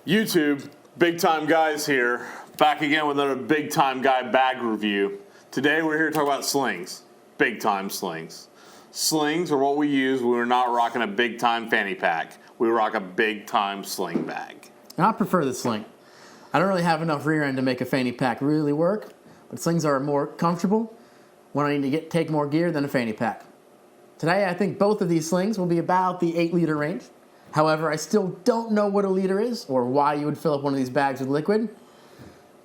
YouTube, Big Time Guys here, back again with another Big Time Guy bag review. Today we're here to talk about slings, big time slings. Slings are what we use when we're not rocking a big time fanny pack. We rock a big time sling bag. And I prefer the sling. I don't really have enough rear end to make a fanny pack really work, but slings are more comfortable when I need to take more gear than a fanny pack. Today I think both of these slings will be about the 8-liter range. However, I still don't know what a liter is or why you would fill up one of these bags with liquid.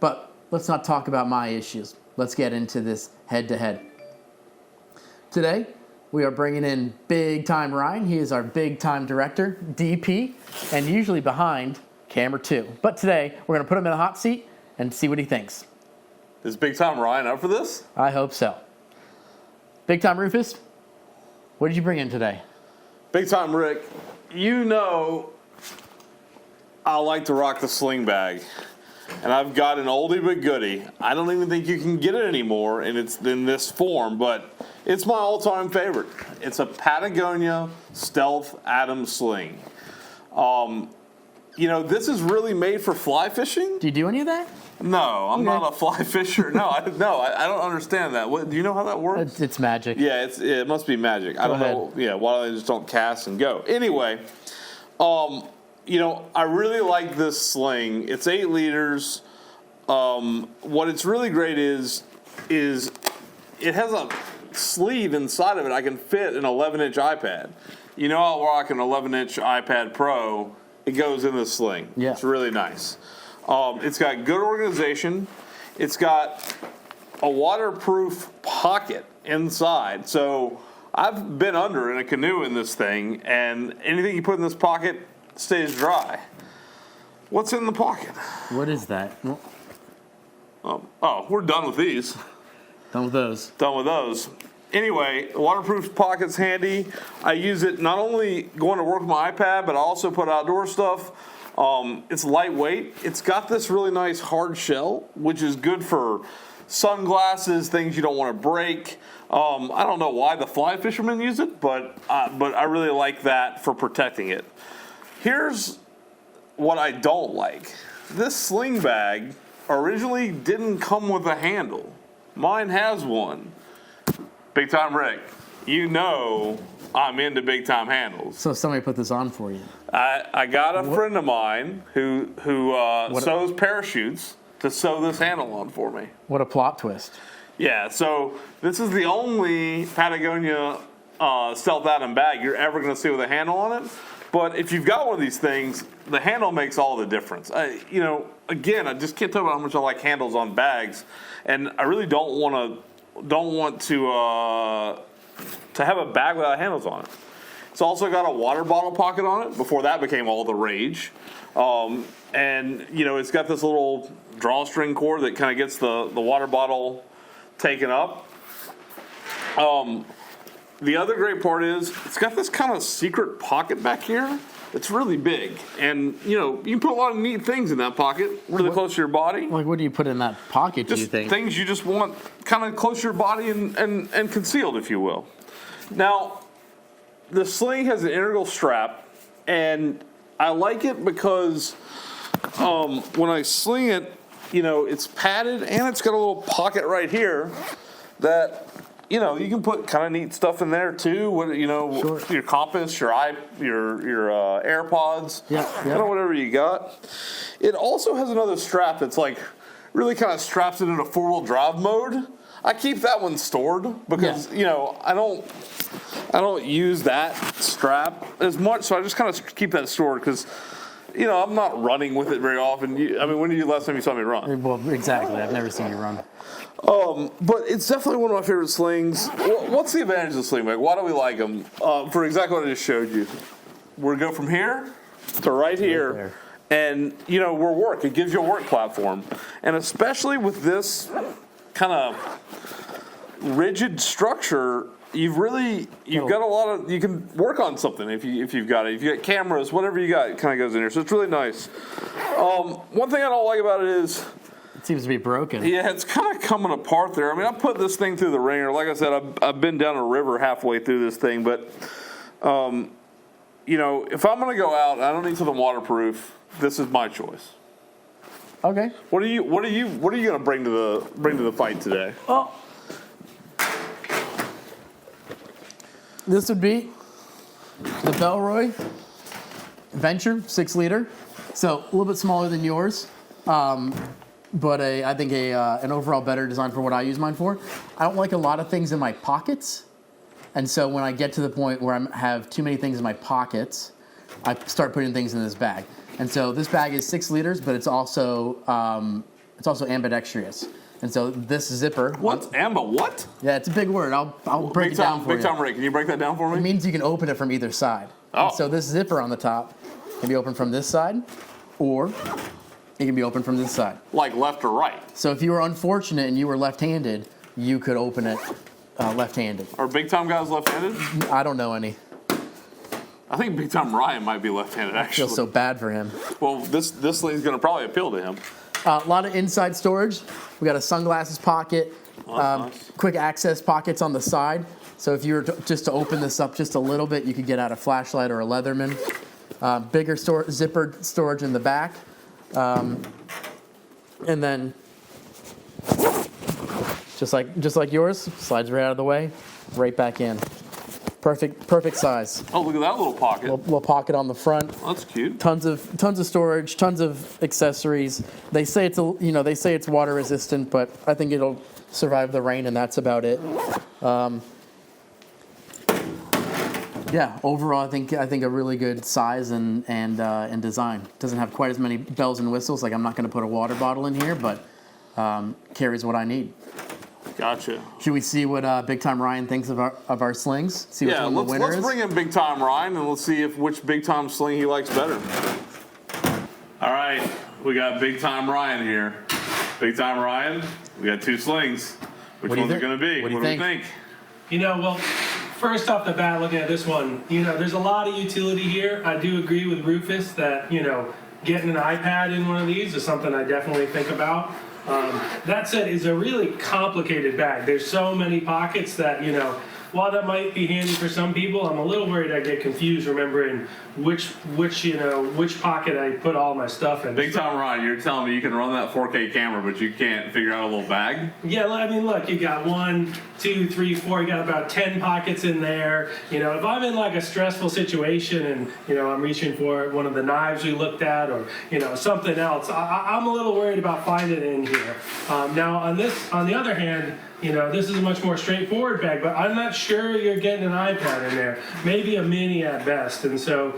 But let's not talk about my issues. Let's get into this head-to-head. Today, we are bringing in Big Time Ryan. He is our Big Time Director, DP, and usually behind camera 2. But today, we're going to put him in a hot seat and see what he thinks. Is Big Time Ryan up for this? I hope so. Big Time Rufus, what did you bring in today? Big Time Rick, you know I like to rock the sling bag. And I've got an oldie but goodie. I don't even think you can get it anymore, and it's in this form, but it's my all-time favorite. It's a Patagonia Stealth Atom Sling. This is really made for fly fishing. Do you do any of that? No, I'm not a fly fisher. No, I don't understand that. Do you know how that works? It's magic. Yeah, it must be magic. I don't know. Yeah, why they just don't cast and go. Anyway, I really like this sling. It's 8 liters. What it's really great is it has a sleeve inside of it. I can fit an 11-inch iPad. You know, I'll rock an 11-inch iPad Pro. It goes in the sling. Yeah. It's really nice. It's got good organization. It's got a waterproof pocket inside. So I've been under in a canoe in this thing, and anything you put in this pocket stays dry. What's in the pocket? What is that? We're done with these. Done with those. Done with those. Anyway, the waterproof pocket's handy. I use it not only going to work with my iPad, but I also put outdoor stuff. It's lightweight. It's got this really nice hard shell, which is good for sunglasses, things you don't want to break. I don't know why the fly fishermen use it, but I really like that for protecting it. Here's what I don't like. This sling bag originally didn't come with a handle. Mine has one. Big Time Rick, you know I'm into big time handles. So somebody put this on for you. I got a friend of mine who sews parachutes to sew this handle on for me. What a plot twist. Yeah, so this is the only Patagonia Stealth Atom bag you're ever going to see with a handle on it. But if you've got one of these things, the handle makes all the difference. Again, I just can't talk about how much I like handles on bags, and I really don't want to have a bag without handles on it. It's also got a water bottle pocket on it. Before that became all the rage, it's got this little drawstring cord that kind of gets the water bottle taken up. The other great part is it's got this kind of secret pocket back here that's really big. And, you can put a lot of neat things in that pocket, really close to your body. Like, what do you put in that pocket, do you Just think? things you just want kind of close to your body and concealed, if you will. Now, the sling has an integral strap, and I like it because when I sling it, it's padded, and it's got a little pocket right here that you can put kind of neat stuff in there too. Sure. Your compass, your AirPods, whatever you got. It also has another strap that's like really kind of straps it in a 4-wheel drive mode. I keep that one stored because I don't use that strap as much, so I just kind of keep that stored because I'm not running with it very often. When did you last time you saw me run? Well, exactly. I've never seen you run. But it's definitely one of my favorite slings. What's the advantage of the sling bag? Why do we like them? For exactly what I just showed you. We go from here to right here, and we're work. It gives you a work platform, and especially with this kind of rigid structure, you've got a lot of, you can work on something if you've got it. If you got cameras, whatever you got, it kind of goes in here. So it's really nice. One thing I don't like about it is it seems to be broken. Yeah, it's kind of coming apart there. I put this thing through the ringer. Like I said, I've been down a river halfway through this thing, but if I'm going to go out, I don't need something waterproof. this is my choice. Okay. What are you gonna bring to the fight today? Well, this would be the Bellboy Venture 6 liter. So a little bit smaller than yours, but I think an overall better design for what I use mine for. I don't like a lot of things in my pockets, and so when I get to the point where I have too many things in my pockets, I start putting things in this bag. And so this bag is 6 liters, but it's also ambidextrous. And so this zipper. What's what? Yeah, it's a big word. I'll break it down for you. Big time, Ray. Can you break that down for me? It means you can open it from either side. Oh. And so this zipper on the top can be opened from this side, or it can be opened from this side. Like left or right? So if you were unfortunate and you were left-handed, you could open it left-handed. Are big time guys left-handed? I don't know any. I think big time Ryan might be left-handed I actually. feel so bad for him. Well, this thing's gonna probably appeal to him. A lot of inside storage. We got a sunglasses pocket, Nice. quick access pockets on the side. So if you were just to open this up just a little bit, you could get out a flashlight or a Leatherman. Bigger zippered storage in the back. And then, just like yours, slides right out of the way, right back in. Perfect size. Oh, look at that little pocket. Little pocket on the front. That's cute. Tons of storage, tons of accessories. They say it's water resistant, but I think it'll survive the rain, and that's about it. Yeah, overall, I think a really good size and design. Doesn't have quite as many bells and whistles. Like, I'm not going to put a water bottle in here, but carries what I need. Gotcha. Should we see what Big Time Ryan thinks of our slings? See which one the winner let's is? bring in Big Time Ryan and let's see which Big Time sling he likes better. All right, we got Big Time Ryan here. Big Time Ryan, we got 2 slings. Which one's it going to be? What do you think? Well, first off the bat, looking at this one, there's a lot of utility here. I do agree with Rufus that, getting an iPad in one of these is something I definitely think about. That said, it's a really complicated bag. There's so many pockets that, while that might be handy for some people, I'm a little worried I get confused remembering which pocket I put all my stuff in. Big Time Ryan, you're telling me you can run that 4K camera, but you can't figure out a little bag? Yeah, I mean, look, you got 1, 2, 3, 4, you got about 10 pockets in there. If I'm in like a stressful situation and, I'm reaching for one of the knives we looked at or, something else, I'm a little worried about finding it in here. Now, on the other hand, this is a much more straightforward bag, but I'm not sure you're getting an iPad in there. Maybe a mini at best. And so,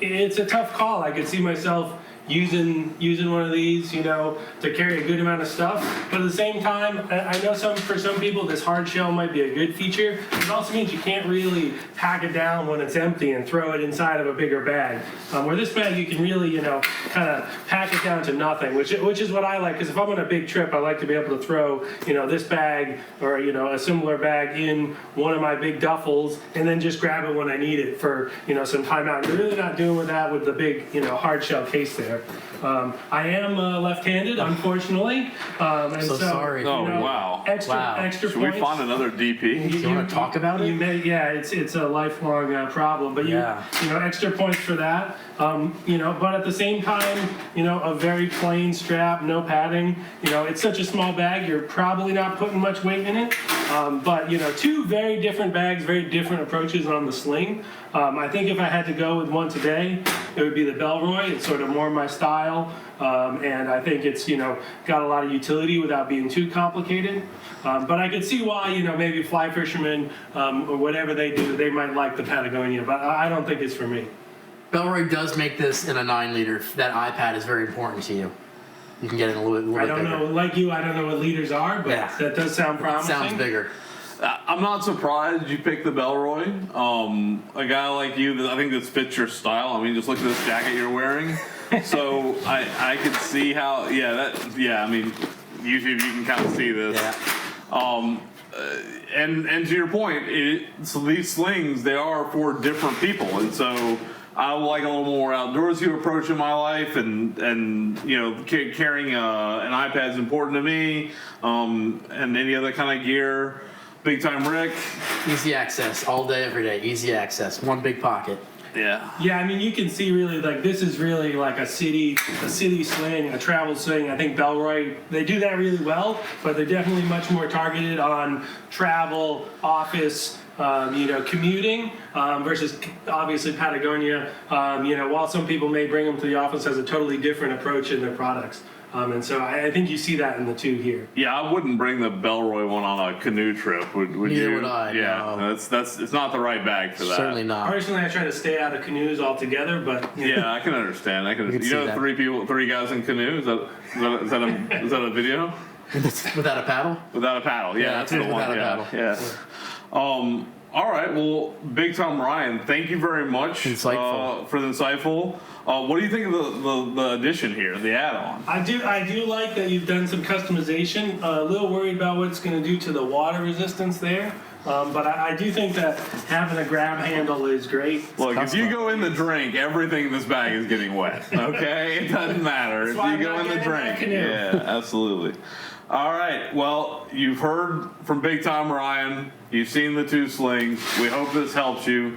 it's a tough call. I could see myself using one of these, to carry a good amount of stuff. But at the same time, I know for some people this hard shell might be a good feature. It also means you can't really pack it down when it's empty and throw it inside of a bigger bag. Where this bag you can really, kind of pack it down to nothing, which is what I like. Because if I'm on a big trip, I like to be able to throw, this bag or a similar bag in one of my big duffels and then just grab it when I need it for some time out. You're really not doing that with the big hard shell case there. I am left-handed, unfortunately. And so sorry. Oh, wow. Extra Should points. we find another DP? Do you want to talk about it? It's a lifelong problem. But extra points for that. But at the same time, a very plain strap, no padding. It's such a small bag, you're probably not putting much weight in it. But 2 very different bags, very different approaches on the sling. I think if I had to go with one today, it would be the Bellboy. It's sort of more my style, and I think it's got a lot of utility without being too complicated. But I could see why maybe fly fishermen or whatever they do, they might like the Patagonia, but I don't think it's for me. Bellboy does make this in a 9 liter. That iPad is very important to you. You can get it a little bit bigger. I don't know, like you, I don't know what liters are, but that does sound promising. Sounds bigger. I'm not surprised you picked the Bellroy. A guy like you, I think this fits your style. I mean, just look at this jacket you're wearing. So I could see how, I mean, YouTube, you can kind of see this. Yeah. And to your point, so these slings, they are for different people. And so I like a little more outdoorsy approach in my life, and carrying an iPad is important to me, and any other kind of gear. Big Time Rick. Easy access, all day, every day. Easy access, one big pocket. Yeah. Yeah, I mean, you can see really like this is really like a city sling, a travel sling. I think Bellboy, they do that really well, but they're definitely much more targeted on travel, office, commuting versus obviously Patagonia. While some people may bring them to the office, has a totally different approach in their products. And so I think you see that in the two here. Yeah, I wouldn't bring the Bellboy one on a canoe trip. Would Neither you? would I, Yeah, no. that's it's not the right bag for that. Certainly not. Personally, I try to stay out of canoes altogether, but Yeah, I can understand. I can. can You see know, that. three guys in canoe. Is that a video? Without a paddle? Without a paddle. Yeah, that's the one. without a Yeah. paddle. Yeah. All right. Well, Big Tom Ryan, thank you very much Insightful. for the insightful. What do you think of the addition here, the add-on? I do like that you've done some customization. A little worried about what it's going to do to the water resistance there. But I do think that having a grab handle is great. Look, if you go in the drink, everything in this bag is getting wet. Okay, it doesn't matter if why you I'm go not in the getting in that drink. canoe. Yeah, absolutely. All right. Well, you've heard from Big Tom Ryan. You've seen the two slings. We hope this helps you.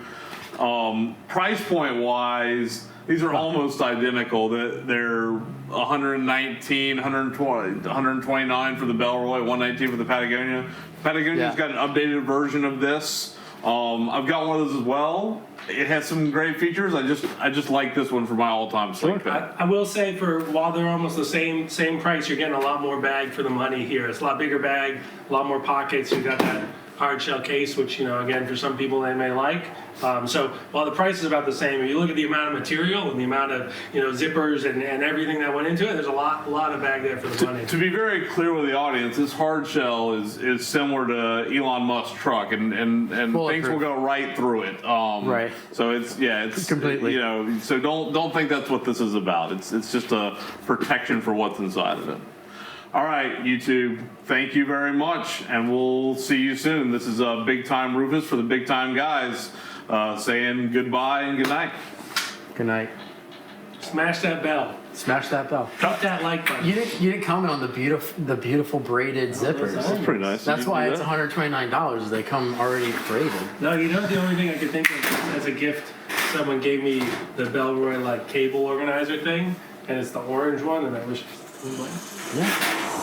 Price point wise, these are almost identical. They're 119, 120, 129 for the Bellboy, 119 for the Patagonia. Patagonia's got an updated version of this. I've got one of those as well. It has some great features. I just like this one for my all-time sling pin. I will say while they're almost the same price, you're getting a lot more bag for the money here. It's a lot bigger bag, a lot more pockets. You've got that hard shell case, which, again, for some people they may like. So while the price is about the same, if you look at the amount of material and the amount of, zippers and everything that went into it, there's a lot of bag there for the money. To be very clear with the audience, this hard shell is similar to Elon Musk's truck, and things will go right through it. Right. So it's Completely. So don't think that's what this is about. It's just a protection for what's inside of it. All right, YouTube, thank you very much, and we'll see you soon. This is Big Time Rufus for the Big Time Guys, saying goodbye and good night. Good night. Smash that bell. Smash that bell. Hit that like button. You didn't comment on the beautiful braided zippers. That's pretty nice. That's Did you why do it's that? $129. They come already braided. No, the only thing I could think of as a gift, someone gave me the Bellboy cable organizer thing, and it's the orange one, and I wish. Yeah.